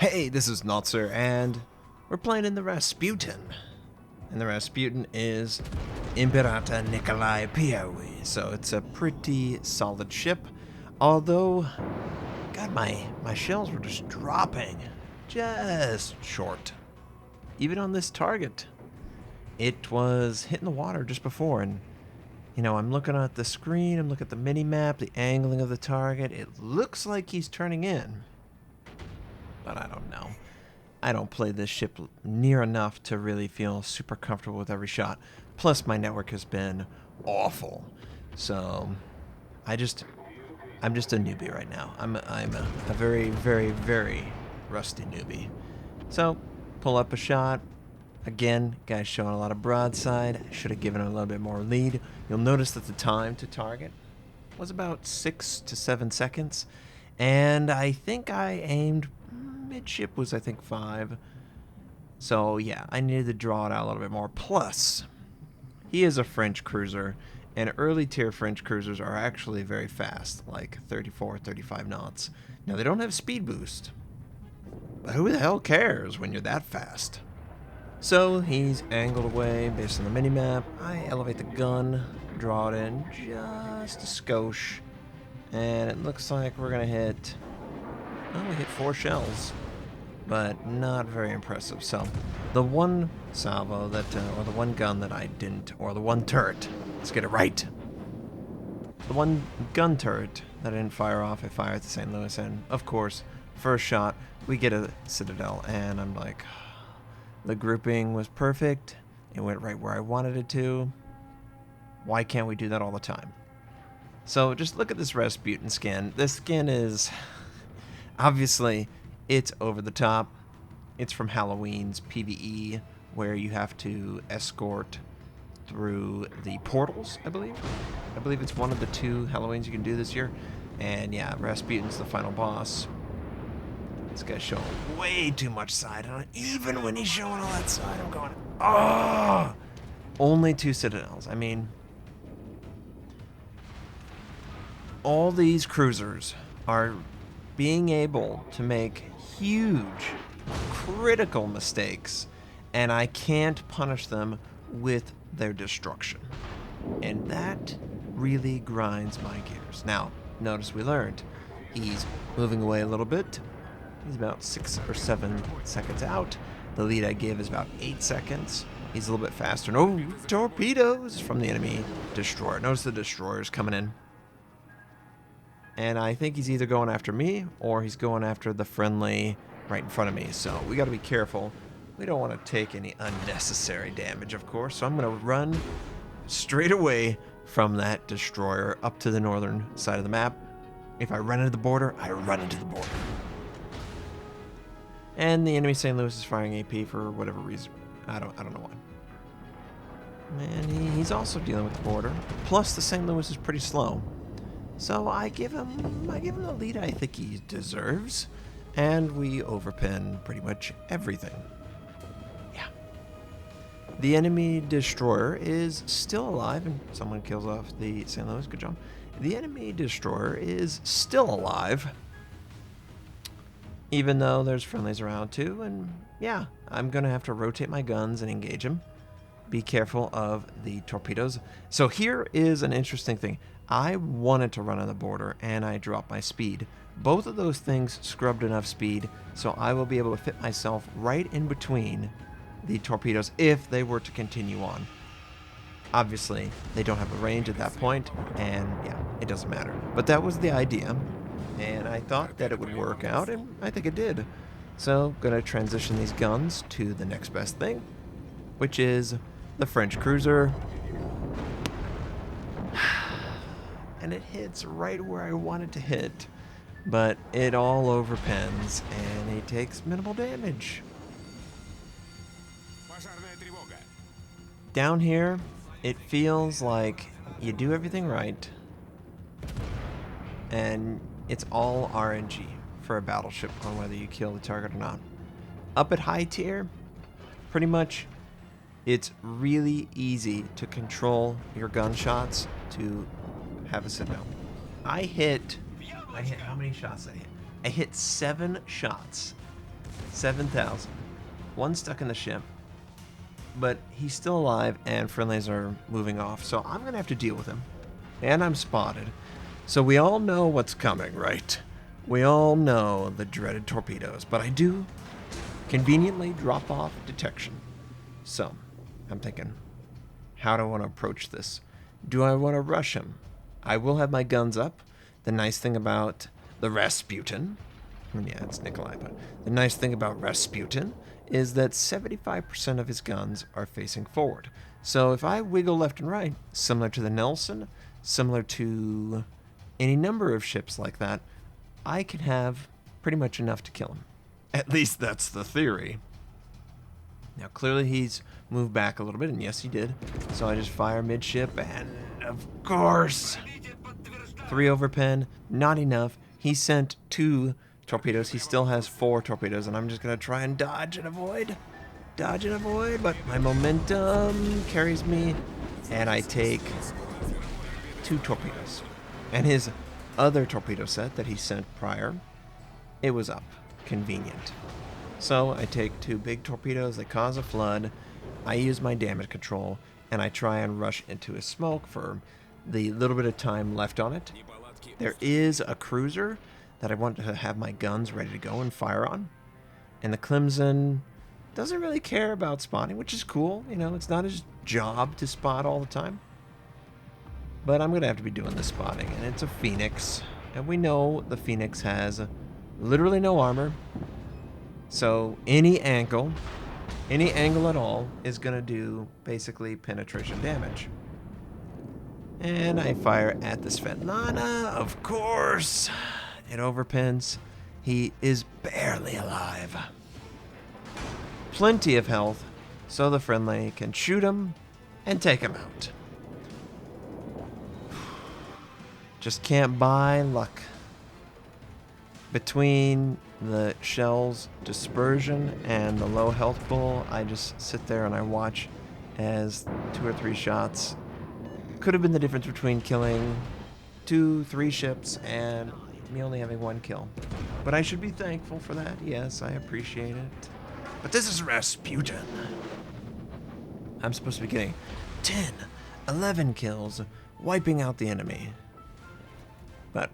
Hey, this is Notser, and we're playing in the Rasputin. And the Rasputin is Imperator Nikolai I, so it's a pretty solid ship. Although, God, my shells were just dropping. Just short. Even on this target. It was hitting the water just before, and I'm looking at the screen, I'm looking at the mini-map, the angling of the target. It looks like he's turning in. But I don't know. I don't play this ship near enough to really feel super comfortable with every shot. Plus, my network has been awful. So, I'm just a newbie right now. I'm a very, very, very rusty newbie. So, pull up a shot. Again, guy's showing a lot of broadside. Should have given him a little bit more lead. You'll notice that the time to target was about 6 to 7 seconds. And I think I aimed midship was, I think, 5. So, yeah, I needed to draw it out a little bit more. Plus, he is a French cruiser, and early tier French cruisers are actually very fast, like 34, 35 knots. Now, they don't have speed boost, but who the hell cares when you're that fast? So, he's angled away based on the minimap. I elevate the gun, draw it in just a skosh, and it looks like we're going to hit... Oh, we hit 4 shells, but not very impressive. So, the one salvo that, or the one gun that I didn't, or the one turret, let's get it right. The one gun turret that I didn't fire off, I fired at the St. Louis, and of course, first shot, we get a Citadel, and I'm like, the grouping was perfect. It went right where I wanted it to. Why can't we do that all the time? So, just look at this Rasputin skin. This skin is... Obviously, it's over the top. It's from Halloween's PvE, where you have to escort through the portals, I believe. I believe it's one of the 2 Halloweens you can do this year. And yeah, Rasputin's the final boss. This guy's showing way too much side on it. Even when he's showing all that side, I'm going, oh! Only 2 Citadels. I mean, all these cruisers are being able to make huge, critical mistakes, and I can't punish them with their destruction. And that really grinds my gears. Now, notice we learned he's moving away a little bit. He's about 6 or 7 seconds out. The lead I give is about 8 seconds. He's a little bit faster. No torpedoes from the enemy destroyer. Notice the destroyer's coming in. And I think he's either going after me or he's going after the friendly right in front of me. So we got to be careful. We don't want to take any unnecessary damage, of course. So I'm going to run straight away from that destroyer up to the northern side of the map. If I run into the border, I run into the border. And the enemy St. Louis is firing AP for whatever reason. I don't know why. And he's also dealing with the border. Plus the St. Louis is pretty slow. So I give him the lead I think he deserves, and we overpin pretty much everything. Yeah. The enemy destroyer is still alive, and someone kills off the St. Louis. Good job. The enemy destroyer is still alive, even though there's friendlies around too. And yeah, I'm gonna have to rotate my guns and engage him. Be careful of the torpedoes. So here is an interesting thing. I wanted to run on the border, and I dropped my speed. Both of those things scrubbed enough speed, so I will be able to fit myself right in between the torpedoes if they were to continue on. Obviously, they don't have a range at that point, and yeah, it doesn't matter. But that was the idea, and I thought that it would work out, and I think it did. So, gonna transition these guns to the next best thing, which is the French cruiser. And it hits right where I want it to hit, but it all overpins, and he takes minimal damage. Down here, it feels like you do everything right, and it's all RNG for a battleship on whether you kill the target or not. Up at high tier, pretty much, it's really easy to control your gunshots to have a Citadel. I hit how many shots did I hit? I hit 7 shots 7,000. One stuck in the ship, but he's still alive and friendlies are moving off, so I'm gonna have to deal with him. And I'm spotted. So we all know what's coming, right? We all know the dreaded torpedoes, but I do conveniently drop off detection. So I'm thinking, how do I want to approach this? Do I want to rush him? I will have my guns up. The nice thing about the Rasputin, yeah, it's Nikolai, but the nice thing about Rasputin is that 75% of his guns are facing forward. So if I wiggle left and right, similar to the Nelson, similar to any number of ships like that, I can have pretty much enough to kill him. At least that's the theory. Now clearly he's moved back a little bit, and yes he did. So I just fire midship, and of course, 3 over pen, not enough. He sent 2 torpedoes. He still has 4 torpedoes, and I'm just gonna try and dodge and avoid. Dodge and avoid, but my momentum carries me, and I take 2 torpedoes. And his other torpedo set that he sent prior, it was up. Convenient. So I take 2 big torpedoes, they cause a flood, I use my damage control, and I try and rush into his smoke for the little bit of time left on it. There is a cruiser that I want to have my guns ready to go and fire on, and the Clemson doesn't really care about spotting, which is cool. You know, it's not his job to spot all the time. But I'm going to have to be doing the spotting, and it's a Phoenix, and we know the Phoenix has literally no armor, so any angle at all is going to do basically penetration damage. And I fire at the Svetlana, of course. It overpins. He is barely alive. Plenty of health, so the friendly can shoot him and take him out. Just can't buy luck. Between the shell's dispersion and the low health pool, I just sit there and I watch as 2 or 3 shots could have been the difference between killing 2, 3 ships and me only having 1 kill. But I should be thankful for that. Yes, I appreciate it. But this is Rasputin. I'm supposed to be getting 10, 11 kills, wiping out the enemy. But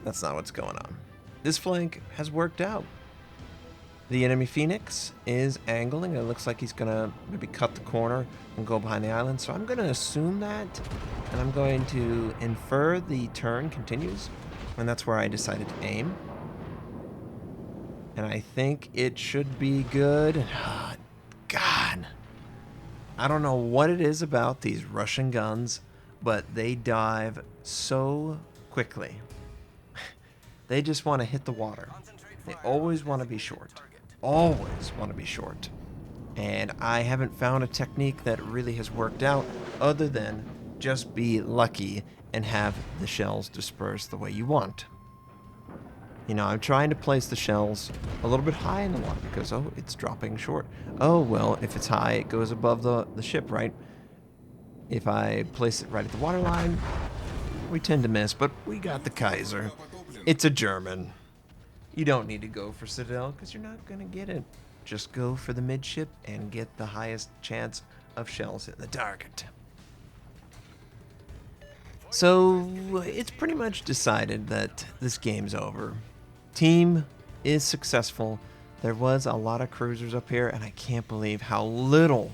that's not what's going on. This flank has worked out. The enemy Phoenix is angling. It looks like he's going to maybe cut the corner and go behind the island. So I'm going to assume that, and I'm going to infer the turn continues. And that's where I decided to aim. And I think it should be good. Oh, God. I don't know what it is about these Russian guns, but they dive so quickly. They just want to hit the water. They always want to be short. Always want to be short. And I haven't found a technique that really has worked out other than just be lucky and have the shells disperse the way you want. You know, I'm trying to place the shells a little bit high in the water because, oh, it's dropping short. Oh, well, if it's high, it goes above the ship, right? If I place it right at the waterline, we tend to miss, but we got the Kaiser. It's a German. You don't need to go for Citadel because you're not going to get it. Just go for the midship and get the highest chance of shells hitting the target. So it's pretty much decided that this game's over. Team is successful. There was a lot of cruisers up here, and I can't believe how little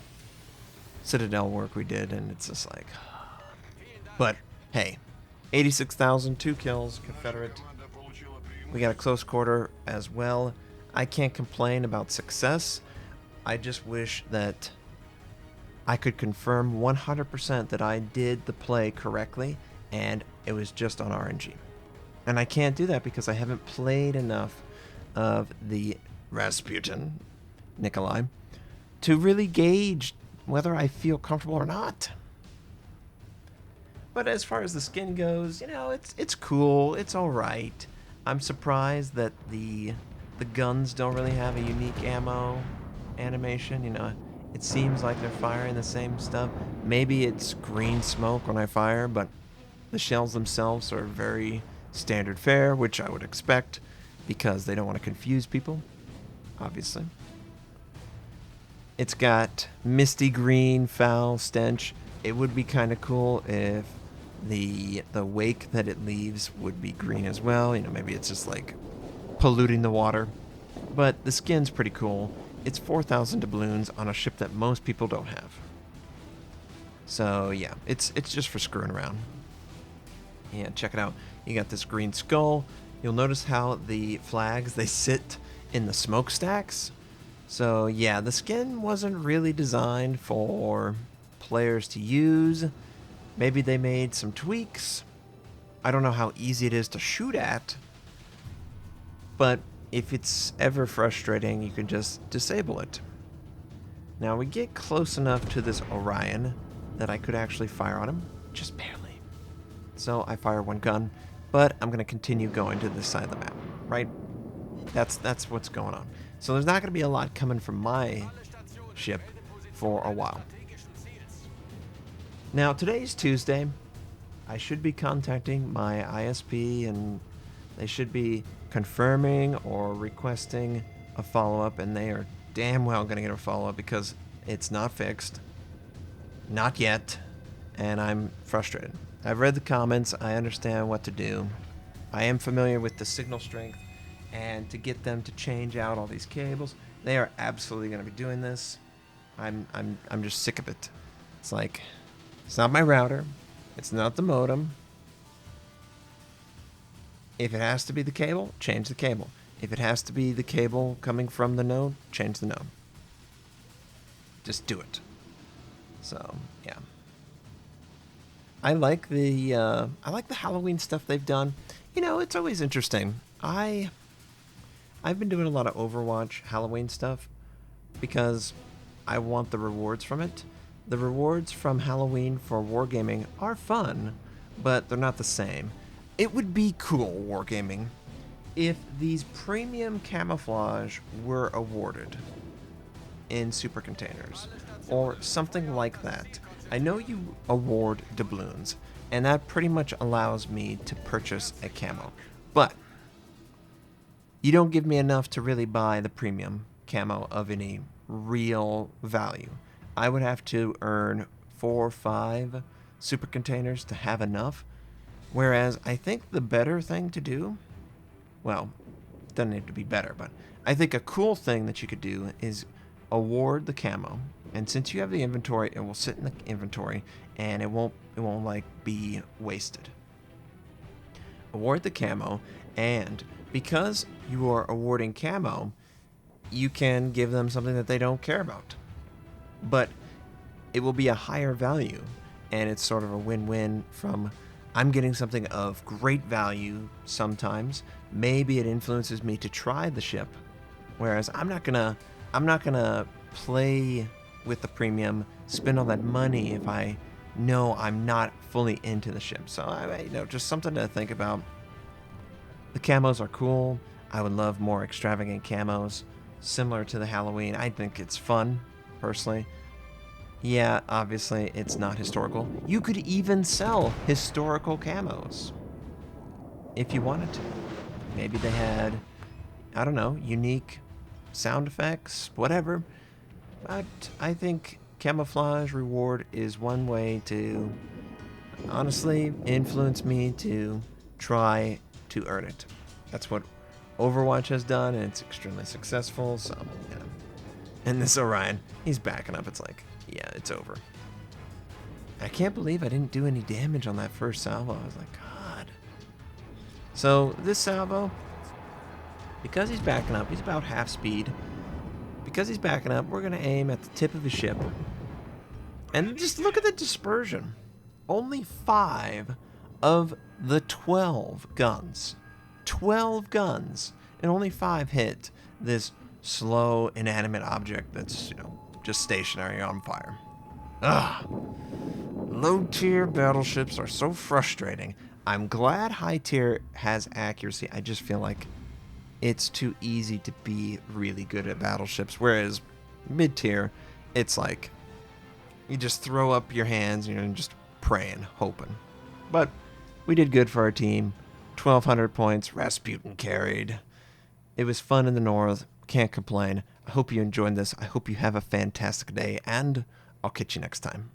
Citadel work we did, and it's just like... But, hey, 86,000, 2 kills, Confederate. We got a close quarter as well. I can't complain about success. I just wish that I could confirm 100% that I did the play correctly, and it was just on RNG. And I can't do that because I haven't played enough of the Rasputin, Nikolai, to really gauge whether I feel comfortable or not. But as far as the skin goes, you know, it's cool, it's alright. I'm surprised that the guns don't really have a unique ammo animation, you know. It seems like they're firing the same stuff. Maybe it's green smoke when I fire, but the shells themselves are very standard fare, which I would expect because they don't want to confuse people. obviously. It's got misty green, foul stench. It would be kind of cool if the wake that it leaves would be green as well. You know, maybe it's just like polluting the water. But the skin's pretty cool. It's 4,000 doubloons on a ship that most people don't have. So yeah, it's just for screwing around. Yeah, check it out. You got this green skull. You'll notice how the flags, they sit in the smokestacks. So yeah, the skin wasn't really designed for players to use. Maybe they made some tweaks. I don't know how easy it is to shoot at. But if it's ever frustrating, you can just disable it. Now we get close enough to this Orion that I could actually fire on him, just barely. So I fire one gun, but I'm going to continue going to this side of the map, right? That's what's going on. So there's not going to be a lot coming from my ship for a while. Now today's Tuesday. I should be contacting my ISP and they should be confirming or requesting a follow-up, and they are damn well going to get a follow-up because it's not fixed. Not yet. And I'm frustrated. I've read the comments. I understand what to do. I am familiar with the signal strength, and to get them to change out all these cables, they are absolutely going to be doing this. I'm just sick of it. It's like, it's not my router. It's not the modem. If it has to be the cable, change the cable. If it has to be the cable coming from the node, change the node. Just do it. So, yeah. I like the Halloween stuff they've done. You know, it's always interesting. I've been doing a lot of Overwatch Halloween stuff because I want the rewards from it. The rewards from Halloween for wargaming are fun, but they're not the same. It would be cool, wargaming, if these premium camouflage were awarded in super containers or something like that. I know you award doubloons, and that pretty much allows me to purchase a camo, but you don't give me enough to really buy the premium camo of any real value. I would have to earn 4 or 5 super containers to have enough, whereas I think the better thing to do, well, it doesn't need to be better, but I think a cool thing that you could do is award the camo, and since you have the inventory, it will sit in the inventory and it won't like be wasted. Award the camo, and because you are awarding camo, you can give them something that they don't care about, but it will be a higher value, and it's sort of a win-win. From I'm getting something of great value sometimes. Maybe it influences me to try the ship, whereas I'm not gonna play with the premium, spend all that money if I know I'm not fully into the ship. So just something to think about. The camos are cool. I would love more extravagant camos similar to the Halloween. I think it's fun, personally. Yeah, obviously it's not historical. You could even sell historical camos if you wanted to. Maybe they had, I don't know, unique sound effects, whatever. But I think camouflage reward is one way to honestly influence me to try to earn it. That's what Overwatch has done, and it's extremely successful. So, yeah. And this Orion, he's backing up. It's like, yeah, it's over. I can't believe I didn't do any damage on that first salvo. I was like, God. So this salvo, because he's backing up, he's about half speed. Because he's backing up, we're going to aim at the tip of his ship. And just look at the dispersion. Only 5 of the 12 guns. 12 guns. And only 5 hit this slow, inanimate object that's, just stationary on fire. Ugh. Low-tier battleships are so frustrating. I'm glad high-tier has accuracy. I just feel like it's too easy to be really good at battleships, whereas mid-tier, it's like you just throw up your hands and just praying, hoping. But we did good for our team. 1,200 points. Rasputin carried. It was fun in the north. Can't complain. I hope you enjoyed this. I hope you have a fantastic day, and I'll catch you next time.